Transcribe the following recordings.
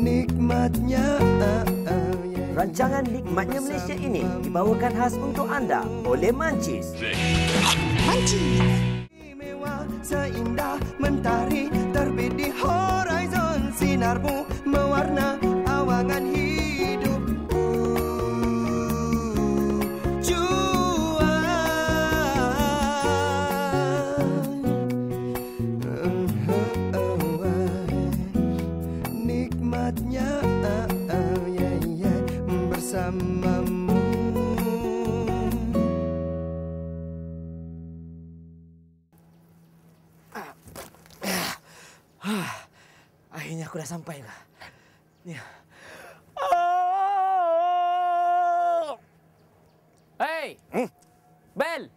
Nikmatnya Rancangan Nikmatnya Malaysia ini dibawakan khas untuk anda oleh Mancis. Mancis. Mewah seindah mentari terbit di horizon, sinarmu mewarna awangan hidupku. Nikmatnya bersamamu. Akhirnya aku dah sampai lah. Ya. Hey! Bel!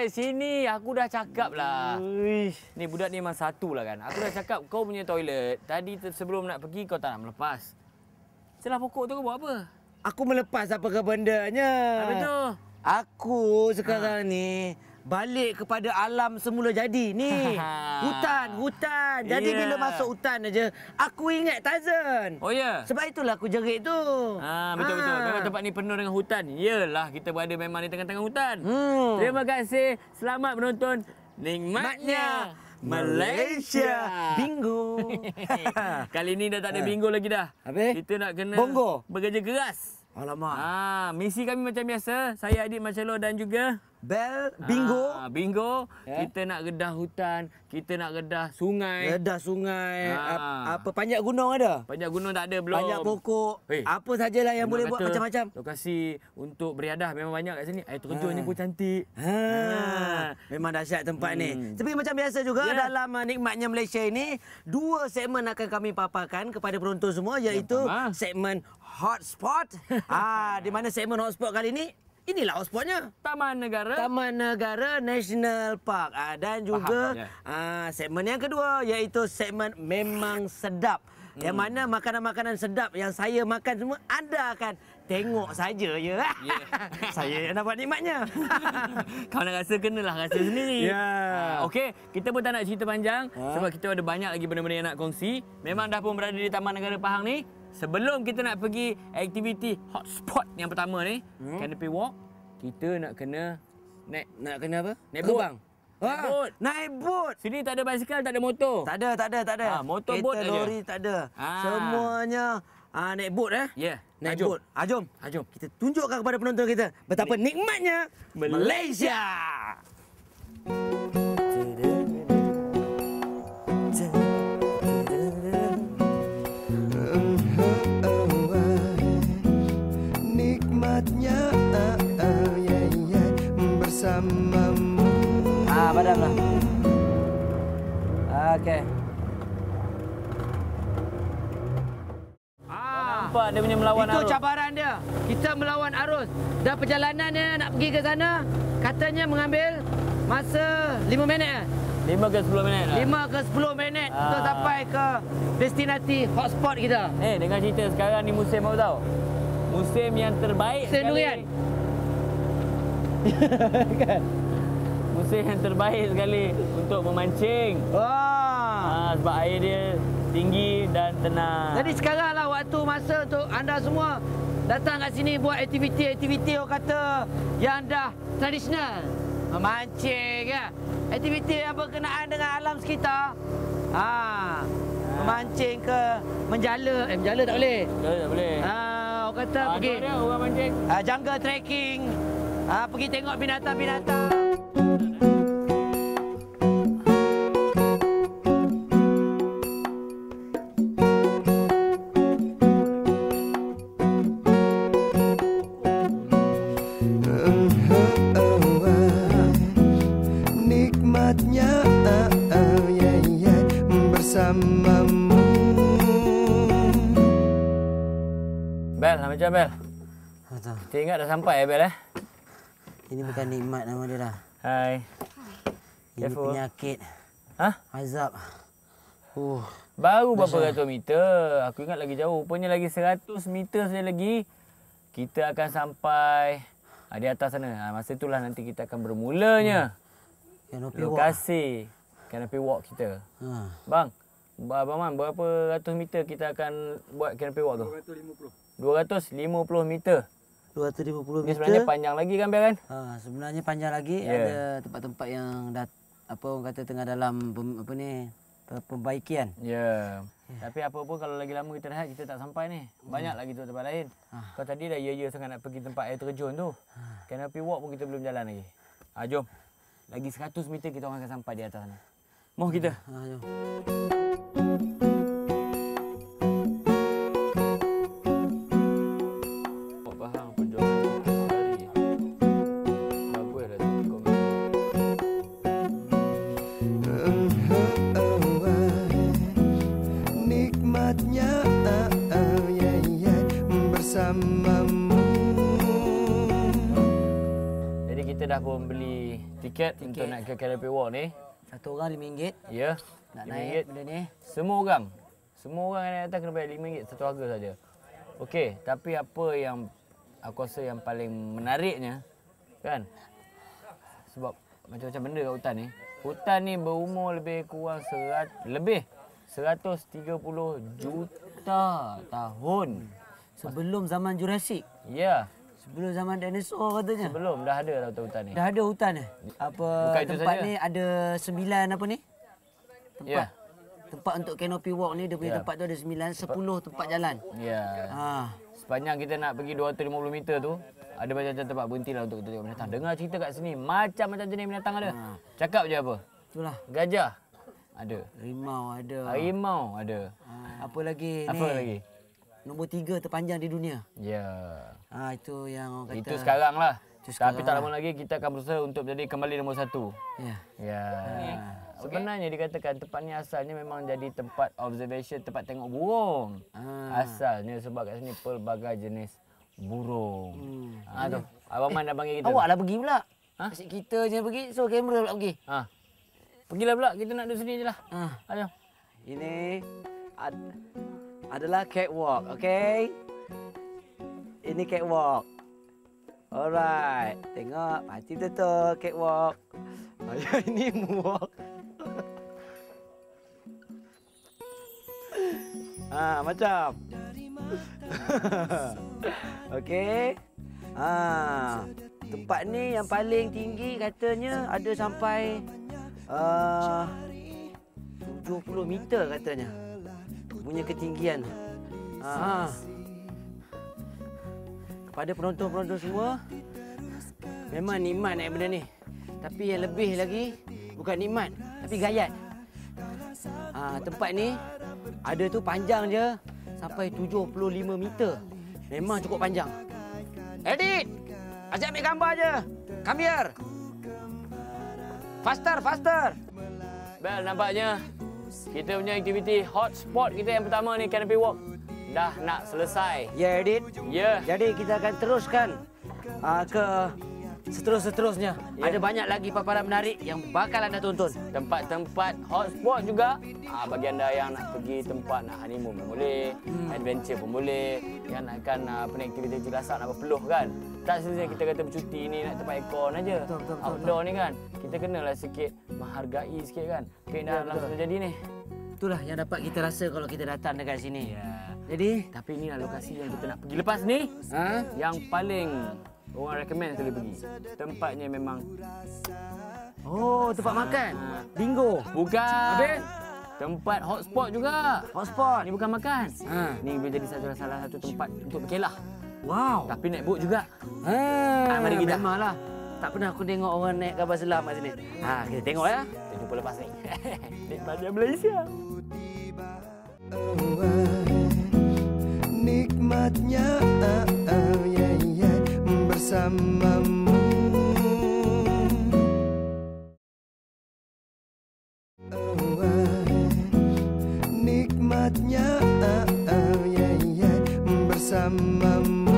Sini. Aku dah cakap lah. Ni budak ni memang satu lah kan. Aku dah cakap kau punya toilet. Tadi sebelum nak pergi kau tak nak melepas. Celah pokok tu kau buat apa? Aku melepas apa ke bendanya. Apa tu? Aku sekarang ni balik kepada alam semula jadi ni. Hutan. Jadi bila masuk hutan aja aku ingat Tarzan. Oh ya? Sebab itulah aku jerit tu. Betul. Memang tempat ni penuh dengan hutan. Yalah, kita berada memang di tengah-tengah hutan. Terima kasih. Selamat menonton Nikmatnya Malaysia. Bingo. Kali ni dah tak ada bingo lagi dah. Habis? Kita nak kena Bongo? bekerja keras. Alamak. Misi kami macam biasa. Saya Adik Marcelo dan juga Bel, bingo. Bingo. Kita nak redah hutan, kita nak redah sungai. Redah sungai. Apa panjat gunung ada? Panjat gunung tak ada belum. Panjat pokok. Apa sajalah yang boleh buat macam-macam. Lokasi untuk beriadah memang banyak kat sini. Air terjun ni pun cantik. Memang dahsyat tempat ni. Tapi macam biasa juga dalam Nikmatnya Malaysia ini, dua segmen akan kami paparkan kepada penonton semua, iaitu segmen Hotspot. Di mana segmen Hotspot kali ini, inilah hotspotnya. Taman Negara National Park. Dan juga segmen yang kedua, iaitu segmen Memang Sedap. Yang mana makanan-makanan sedap yang saya makan semua anda akan tengok saja je. Saya yang dapat nikmatnya. Kau nak rasa, kenalah rasa sendiri. Okey, kita pun tak nak cerita panjang sebab kita ada banyak lagi benda-benda yang nak kongsi. Memang dah pun berada di Taman Negara Pahang ni. Sebelum kita nak pergi aktiviti hotspot yang pertama ni, Canopy Walk, kita nak kena naik. Nak kena apa? Naik bot. Naik bot. Sini tak ada basikal, tak ada motor. Tak ada. Motor bot aja. Kereta lori tak ada. Semuanya naik bot naik bot. Jom. Kita tunjukkan kepada penonton kita betapa nikmatnya Malaysia. Nikmatnya bersamamu. Padamlah. Okey. Nampak dia punya melawan arus. Itu cabaran dia. Kita melawan arus. Dan perjalanannya nak pergi ke sana, katanya mengambil masa 5 minit. 5 ke 10 minit. 5 ke 10 minit untuk sampai ke destinasi hotspot kita. Dengar cerita sekarang ni musim apa tahu? Musim yang terbaik musim durian. Kan? Musim yang terbaik sekali untuk memancing. Sebab air dia tinggi dan tenang. Jadi sekaranglah waktu masa untuk anda semua datang kat sini buat aktiviti-aktiviti orang kata yang dah tradisional. Memancing ya. Aktiviti yang berkenaan dengan alam sekitar. Memancing ke menjala. Menjala tak boleh. Tak boleh. Orang kata pergi. Ada orang mancing. Jungle trekking. Pergi tengok binatang-binatang. Nikmatnya bersamamu. Bel, macam Bel? Kita ingat dah sampai Bel Ini bukan nikmat nama dia dah. Hai. Ini penyakit. Azab. Baru berapa ratus meter. Aku ingat lagi jauh. Rupanya lagi 100 meter saja lagi. Kita akan sampai di atas sana. Masa itulah nanti kita akan bermulanya. Canopy Lokasi Canopy Walk kita. Bang, Abang Man, berapa ratus meter kita akan buat canopy walk tu? 250 meter. 250 meter. Ini sebenarnya panjang lagi kan, Bil kan? Sebenarnya panjang lagi. Ada tempat-tempat yang apa orang kata tengah dalam pembaikian. Ya. Tapi apa pun kalau lagi lama kita rehat, kita tak sampai ni. Banyak lagi tu tempat lain. Kau tadi dah ya sangat nak pergi tempat air terjun tu. Canopy walk pun kita belum jalan lagi. Jom. Lagi 100 meter kita orang akan sampai di atas sana. Mau kita? Jom. Nikmatnya bersamamu. Jadi kita dah pun beli tiket untuk nak ke Canopy Walk ni. Satu orang RM5. Ya. Nak naik benda ni. Semua orang yang naik atas kena bayar RM5 satu harga saja. Okey, tapi apa yang aku rasa yang paling menariknya kan? Sebab macam-macam benda kat hutan ni. Hutan ni berumur lebih kurang 130 juta tahun. Sebelum zaman Jurassic. Ya. Sebelum zaman dinosaur katanya. Sebelum dah ada hutan ni. Dah ada hutan ni. Apa Bukan itu tempat saja. ni ada 9 apa ni? Tempat. Ya. Tempat untuk canopy walk ni dia punya tempat tu ada 10 tempat jalan. Ya. Sepanjang kita nak pergi 250 meter tu, ada macam-macam tempat berhenti lah untuk kita tengok binatang. Dengar cerita kat sini, macam-macam jenis binatang ada. Cakap je apa? Itulah. Gajah ada. Harimau ada. Harimau ada. Apa lagi Apa ni? lagi? Nombor 3 terpanjang di dunia. Ya. Itu yang orang kata. Itu sekarang lah. Itu Tapi sekarang tak lama lagi kita akan berusaha untuk jadi kembali nombor 1. Ya. Ya. Sebenarnya dikatakan tempat ni asalnya memang jadi tempat observation, tempat tengok burung. Asalnya sebab kat sini pelbagai jenis burung. Tu. Abang Man dah panggil kita. Awak lah pergi pula. Asyik kita je pergi, so kamera pula pergi. Pergilah pula, kita nak duduk sini je lah. Jom. Ini adalah catwalk, okey? Ini catwalk. Alright, tengok mati betul catwalk. Ini moonwalk. Macam. Okey. Tempat ni yang paling tinggi katanya ada sampai 70 meter katanya. Punya ketinggian. Kepada penonton-penonton semua, memang nikmat naik benda ni. Tapi yang lebih lagi, bukan nikmat, tapi gayat. Tempat ni ada tu panjang je sampai 75 meter. Memang cukup panjang. Edit! Ajak ambil gambar je. Come here. Faster, faster. Bel, nampaknya kita punya aktiviti hotspot kita yang pertama ni, Canopy Walk, dah nak selesai. Ya, Edit. Ya. Jadi kita akan teruskan ke seterusnya. Ada banyak lagi paparan menarik yang bakal anda tonton. Tempat-tempat hotspot juga. Bagi anda yang nak pergi tempat nak honeymoon pun boleh, adventure pun boleh, yang nakkan aktiviti jelasan nak berpeluh kan. Tak saja kita kata bercuti ni nak tempat aircon aja. Outdoor ni kan, kita kenalah sikit menghargai sikit kan. Keindahan langsung terjadi ni. Itulah yang dapat kita rasa kalau kita datang dekat sini. Ya. Jadi, Tapi inilah lokasi yang kita nak pergi lepas ni. Yang paling orang recommend sekali pergi. Tempatnya memang tempat makan. Bingo. bukan. Habis? Tempat hotspot juga. Hotspot. Ni bukan makan. Ni boleh jadi salah satu tempat untuk berkelah. Wow. Tapi naik boat juga. Mari kita. Memanglah. Tak pernah aku tengok orang naik kapal selam kat sini. Kita tengok ya. Kita jumpa lepas ni. Nikmatnya Malaysia. Nikmatnya bersamamu. Nikmatnya bersamamu.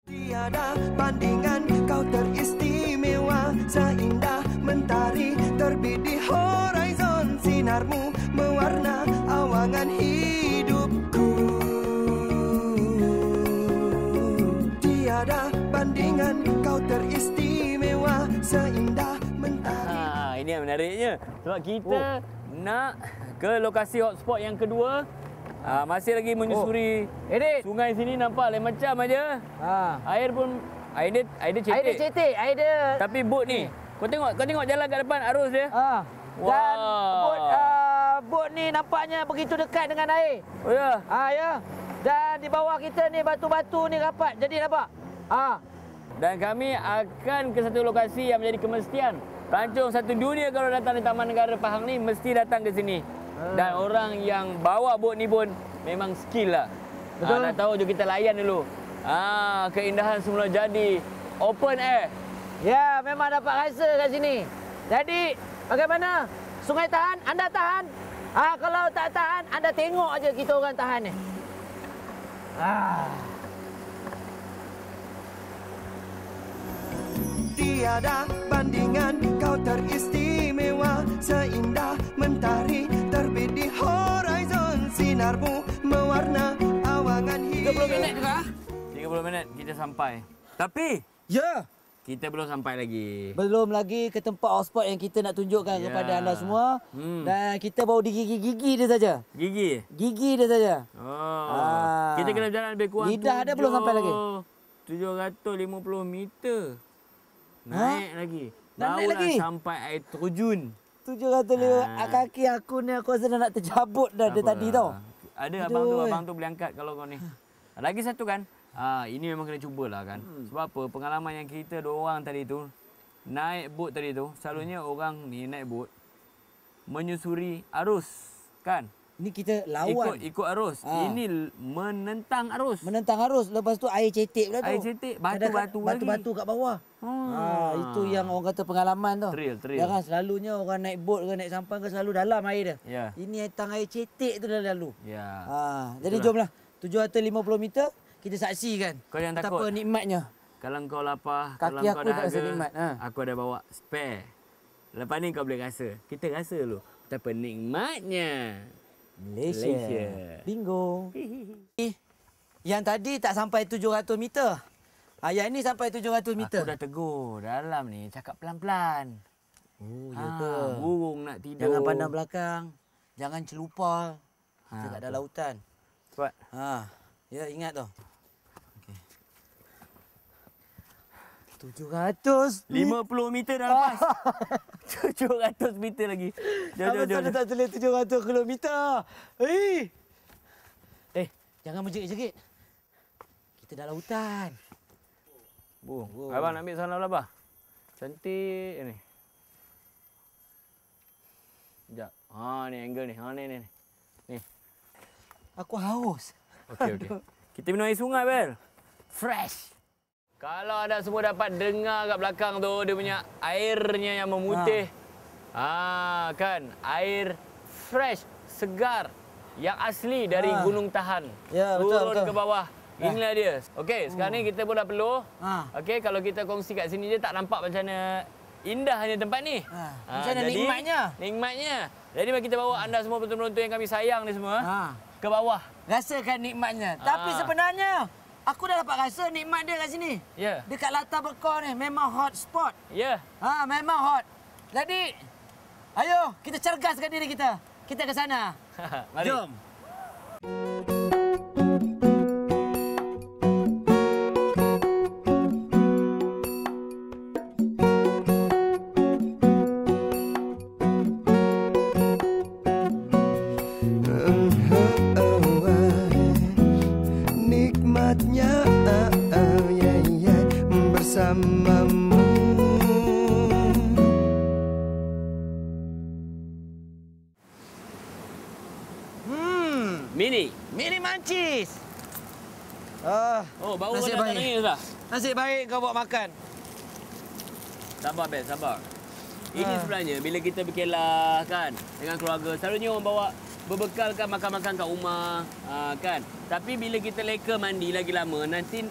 Tiada bandingan, kau teristimewa, seindah mentari terbit di horizon. Sinarmu mewarna awangan hidupku. Tiada bandingan, kau teristimewa, seindah mentari. Ini yang menariknya. Sebab kita nak ke lokasi hotspot yang kedua. Masih lagi menyusuri sungai sini, nampak lain macam aja. Air pun air dia cetek. Air dia cetek, air dia. Tapi bot ni, kau tengok jalan kat depan arus dia. Dan bot ni nampaknya begitu dekat dengan air. Oh ya. Ya. Dan di bawah kita ni batu-batu ni rapat. Jadi nampak? Dan kami akan ke satu lokasi yang menjadi kemestian. Pelancong satu dunia kalau datang di Taman Negara Pahang ni mesti datang ke sini. Dan orang yang bawa bot ni pun memang skill lah. Betul. Nak tahu je kita layan dulu. Keindahan semula jadi open air. Ya, memang dapat rasa kat sini. Jadi, bagaimana? Sungai tahan, anda tahan. Kalau tak tahan, anda tengok aja kita orang tahan ni. Tiada bandingan, kau teristimewa, seindah mentari terbit di horizon, sinarmu mewarna awangan hidup. 30 minit juga. 30 minit kita sampai. Tapi kita belum sampai lagi. Belum lagi ke tempat hotspot yang kita nak tunjukkan kepada anda semua. Dan kita baru di gigi-gigi dia saja. Gigi? Gigi dia saja. Kita kena jalan lebih kurang. Lidah dia belum sampai lagi. 750 meter. Naik lagi. Naik lagi? Sampai air terjun. 750 kaki aku ni aku rasa dah nak tercabut dah dari tadi tau. Ada abang tu boleh angkat kalau kau ni. Lagi satu kan. Ini memang kena cubalah kan. Sebab apa? Pengalaman yang kita dua orang tadi tu naik bot tadi tu, selalunya orang ni naik bot menyusuri arus kan. Ini kita lawan. Ikut arus. Ini menentang arus. Menentang arus. Lepas tu air cetek pula tu. Air cetek, batu-batu lagi. Batu-batu kat bawah. Itu yang orang kata pengalaman tu. Thrill. Jangan selalunya orang naik bot ke naik sampan ke selalu dalam air dia. Ya. Ini tang air cetek tu dah lalu. Ya. Jadi jomlah. 750 meter kita saksikan. Kau jangan takut. Betapa nikmatnya. Kalau kau lapar, Kaki kalau aku kau dah tak rasa haga, nikmat, aku ada bawa spare. Lepas ni kau boleh rasa. Kita rasa dulu betapa nikmatnya. Malaysia. Bingo. Yang tadi tak sampai 700 meter. Yang ini sampai 700 meter. Aku dah tegur dalam ni cakap pelan-pelan. Ya ke? Burung nak tidur. Jangan pandang belakang. Jangan celupar. Kita kat dalam lautan. Kuat. Ya, ingat tu. Okey. 700 50 meter dah lepas. 700 meter lagi. Jom. Tak tulis 700 kilometer. Jangan menjerit-jerit. Kita dalam hutan. Abang nak ambil sana lah, Abah. Cantik ni. Sekejap. Ni angle ni. Ni. Aku haus. Okey. Kita minum air sungai, Bel. Fresh. Kalau anda semua dapat dengar kat belakang tu, dia punya airnya yang memutih. Kan? Air fresh, segar, yang asli dari Gunung Tahan. Ya, turun betul. ke bawah. Inilah dia. Okey, sekarang ni kita pun dah perlu. Okey, kalau kita kongsi kat sini je tak nampak macam mana indahnya tempat ni. Macam mana nikmatnya? Nikmatnya. Jadi mari kita bawa anda semua penonton yang kami sayang ni semua ke bawah. Rasakan nikmatnya. Tapi sebenarnya aku dah dapat rasa nikmat dia kat sini. Ya. Dekat latar bekor ni memang hot spot. Ya. Memang hot. Jadi, ayo kita cergaskan diri kita. Kita ke sana. Mari. Jom. Nikmatnya bersamamu. Mini mancis. Baru nasib kau dah baik. nangis dah. Nasib baik kau bawa makan. Sabar, Bel, sabar. Ini sebenarnya bila kita berkelah kan dengan keluarga, selalunya orang bawa berbekalkan makan-makan kat rumah, kan. Tapi bila kita leka mandi lagi lama, nanti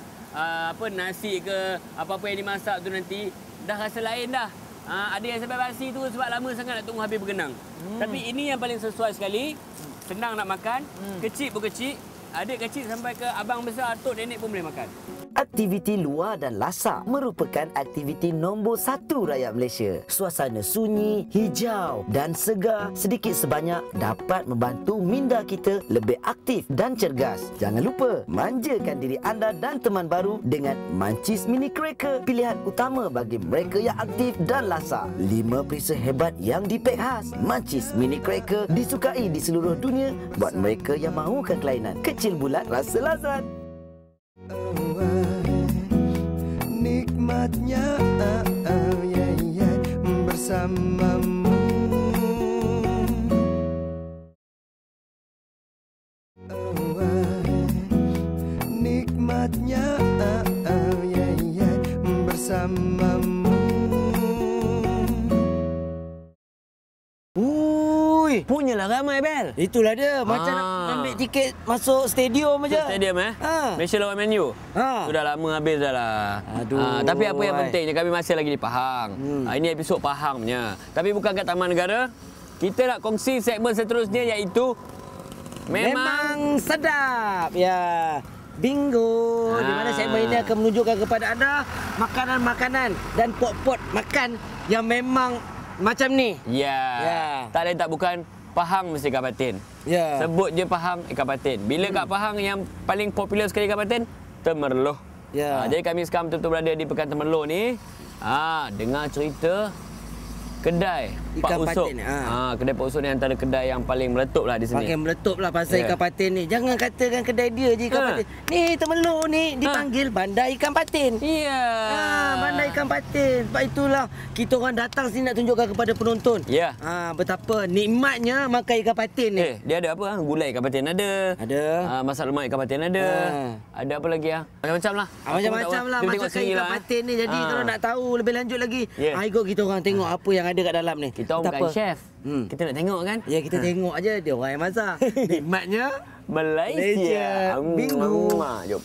nasi ke apa-apa yang dimasak tu nanti dah rasa lain dah. Ada yang sampai basi tu sebab lama sangat nak tunggu habis bergenang. Tapi ini yang paling sesuai sekali. Senang nak makan, kecil pun kecil. Adik kecil sampai ke abang besar, atuk nenek pun boleh makan. Aktiviti luar dan lasak merupakan aktiviti nombor 1 rakyat Malaysia. Suasana sunyi, hijau dan segar sedikit sebanyak dapat membantu minda kita lebih aktif dan cergas. Jangan lupa manjakan diri anda dan teman baru dengan Munchies Mini Cracker, pilihan utama bagi mereka yang aktif dan lasak. 5 perisa hebat yang dipek khas. Munchies Mini Cracker disukai di seluruh dunia buat mereka yang mahukan kelainan. Kecil bulat rasa lazat. Nikmatnya bersamamu. Nikmatnya bersamamu. Punyalah ramai, Bel. Itulah dia. Macam nak ambil tiket masuk stadium aja. Stadium Malaysia lawan Man U. Sudah lama habis dah lah. Aduh. Tapi apa yang pentingnya, kami masih lagi di Pahang. Ini episod Pahang punya. Tapi bukan kat Taman Negara. Kita nak kongsi segmen seterusnya iaitu Memang sedap. Ya. Bingo. Di mana segmen ini akan menunjukkan kepada anda makanan-makanan dan pot-pot makan yang memang macam ni. Ya. Tak lain tak bukan Pahang mesti ikan patin. Ya. Sebut je Pahang ikan patin. Bila kat Pahang yang paling popular sekali ikan patin, Temerloh. Ya. Jadi kami sekarang betul-betul berada di Pekan Temerloh ni. Dengar cerita kedai Pak Ikan Usop. patin, Kedai Pak Usop ni antara kedai yang paling meletup lah di sini. Makin meletup lah pasal ikan patin ni. Jangan katakan kedai dia je ikan patin. Ni Temerloh ni dipanggil Bandar Ikan Patin. Ya. Bandar Ikan Patin. Sebab itulah kita orang datang sini nak tunjukkan kepada penonton. Ya. Betapa nikmatnya makan ikan patin ni. Dia ada apa? Gulai ikan patin ada. Ada. Masak lemak ikan patin ada. Ada apa lagi? Macam-macam lah. Macam-macam lah masakan ikan patin ni. Jadi kalau nak tahu lebih lanjut lagi, ikut kita orang tengok apa yang ada kat dalam ni. Kita orang bukan chef. Kita nak tengok kan? Ya, kita tengok aja dia orang yang masak. Nikmatnya Malaysia. Bingo. Jom.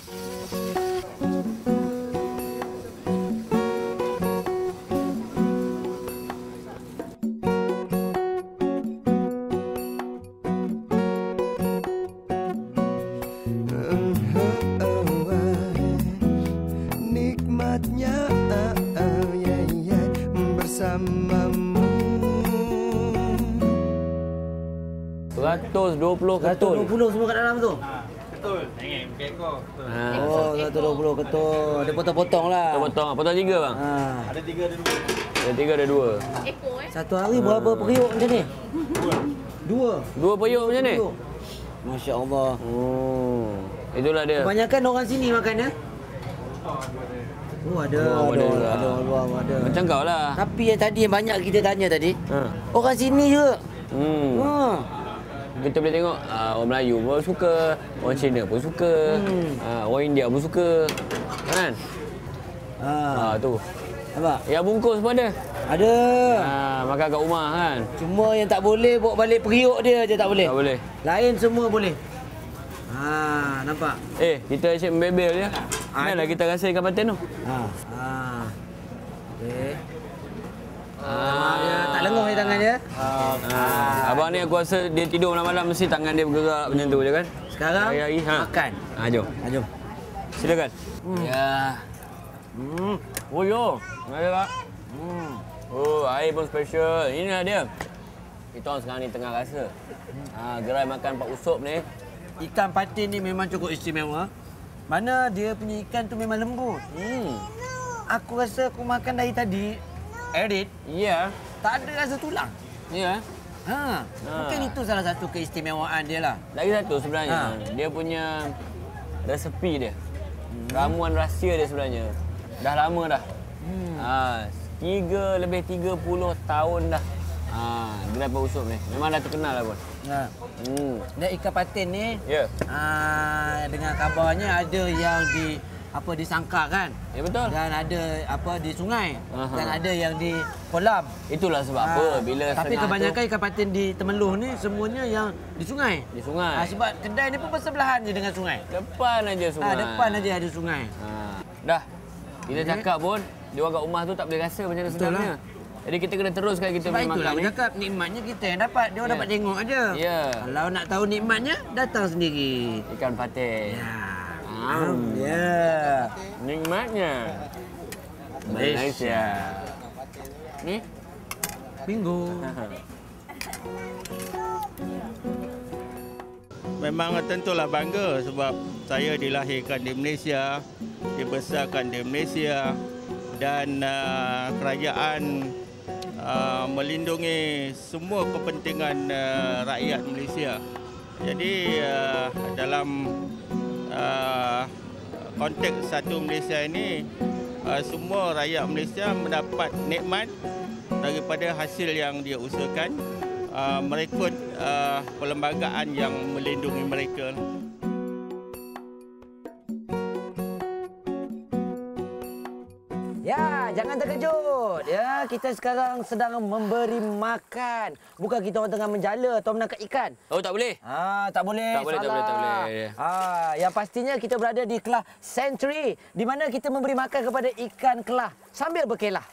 Nikmatnya bersamamu. 120 ketul. 120 semua kat dalam tu. Betul. Jangan bukan ekor. Oh, 120 ketul. Dia potong-potong lah. Potong. Potong 3 bang. Ada 3 ada 2. Ada 3 ada 2. Satu hari berapa periuk macam ni? 2. 2 periuk macam ni? Masya Allah. Itulah dia. Kebanyakan orang sini makan ya? Ada Macam kau lah. Tapi yang tadi yang banyak kita tanya tadi, orang sini juga. Kita boleh tengok orang Melayu pun suka, orang Cina pun suka, orang India pun suka. Kan? Tu. Nampak? Yang bungkus pun ada. Ada. Makan kat rumah kan. Cuma yang tak boleh bawa balik periuk dia je tak boleh. Tak boleh. Lain semua boleh. Nampak? Kita asyik membebel je. Mana kita rasa ikan patin tu? Okey. Tak lenguh ni tangan dia. Abang ni aku rasa dia tidur malam-malam mesti tangan dia bergerak macam tu je kan. Sekarang Hari-hari, makan. Jom. Jom. Silakan. Ya. Oh yo. Ada tak? Oh, air pun special. Inilah dia. Kita orang sekarang ni tengah rasa. Gerai makan Pak Usop ni. Ikan patin ni memang cukup istimewa. Mana dia punya ikan tu memang lembut. Aku rasa aku makan dari tadi, Edit, tak ada rasa tulang. Ya. Mungkin itu salah satu keistimewaan dia lah. Lagi satu sebenarnya, dia punya resepi dia. Ramuan rahsia dia sebenarnya. Dah lama dah. Lebih 30 tahun dah. Gerai Pak Usop ni. Memang dah terkenal lah pun. Dan ikan patin ni, dengan kabarnya ada yang disangkar kan? Ya betul. Dan ada di sungai. Dan ada yang di kolam. Itulah sebab apa bila tapi kebanyakan ikan patin di Temerloh ni semuanya yang di sungai. Di sungai. Sebab kedai ni pun bersebelahan je dengan sungai. Depan aja sungai. Depan aja ada sungai. Dah. Kita cakap pun dia orang kat rumah tu tak boleh rasa macam mana sedapnya. Jadi kita kena teruskan kita sebab makan itulah ni. Cakap nikmatnya kita yang dapat. Dia orang dapat tengok aja. Ya. Kalau nak tahu nikmatnya, datang sendiri. Ikan patin. Ya. Nikmatnya Malaysia. Ni Bingo. Memang tentulah bangga sebab saya dilahirkan di Malaysia, dibesarkan di Malaysia dan kerajaan melindungi semua kepentingan rakyat Malaysia. Jadi dalam konteks satu Malaysia ini, semua rakyat Malaysia mendapat nikmat daripada hasil yang dia usahakan, merekod perlembagaan yang melindungi mereka. Ya, jangan terkejut. Ya, kita sekarang sedang memberi makan. Bukan kita orang tengah menjala atau menangkap ikan. Oh, tak boleh. Tak boleh. Tak boleh, tak boleh, tak boleh. Yang pastinya kita berada di Kelah Sanctuary di mana kita memberi makan kepada ikan kelah sambil berkelah.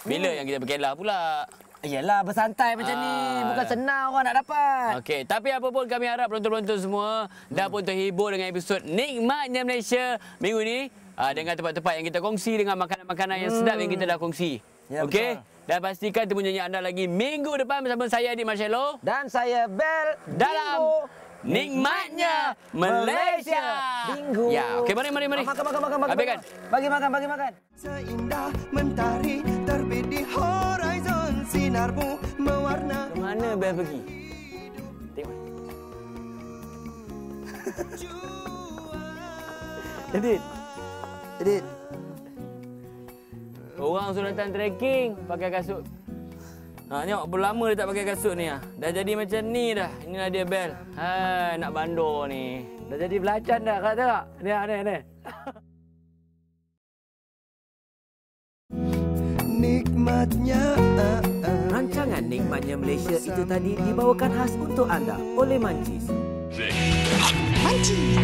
Bila yang kita berkelah pula? Yalah, bersantai macam ni. Bukan senang orang nak dapat. Okey, tapi apa pun kami harap penonton-penonton semua dah pun terhibur dengan episod Nikmatnya Malaysia minggu ni. Dengan tempat-tempat yang kita kongsi, dengan makanan-makanan yang sedap yang kita dah kongsi. Ya, okey? Dan pastikan temu janji anda lagi minggu depan bersama saya, Adik Marcelo. Dan saya Bel Dalam Bingo. Nikmatnya Malaysia. Bingo. Ya, okey, mari. Makan. Habiskan. Bagi makan. Seindah mentari terbit di horizon, sinarmu mewarna. Kemana Bel pergi? Tengok. Edit. Orang suruh datang trekking pakai kasut. Tengok berapa lama dia tak pakai kasut ni. Dah jadi macam ni dah. Inilah dia Bel. Nak bandar ni. Dah jadi belacan dah. Kau tengok. Ni. Nikmatnya Rancangan Nikmatnya Malaysia itu tadi dibawakan khas untuk anda oleh Mancis. Mancis.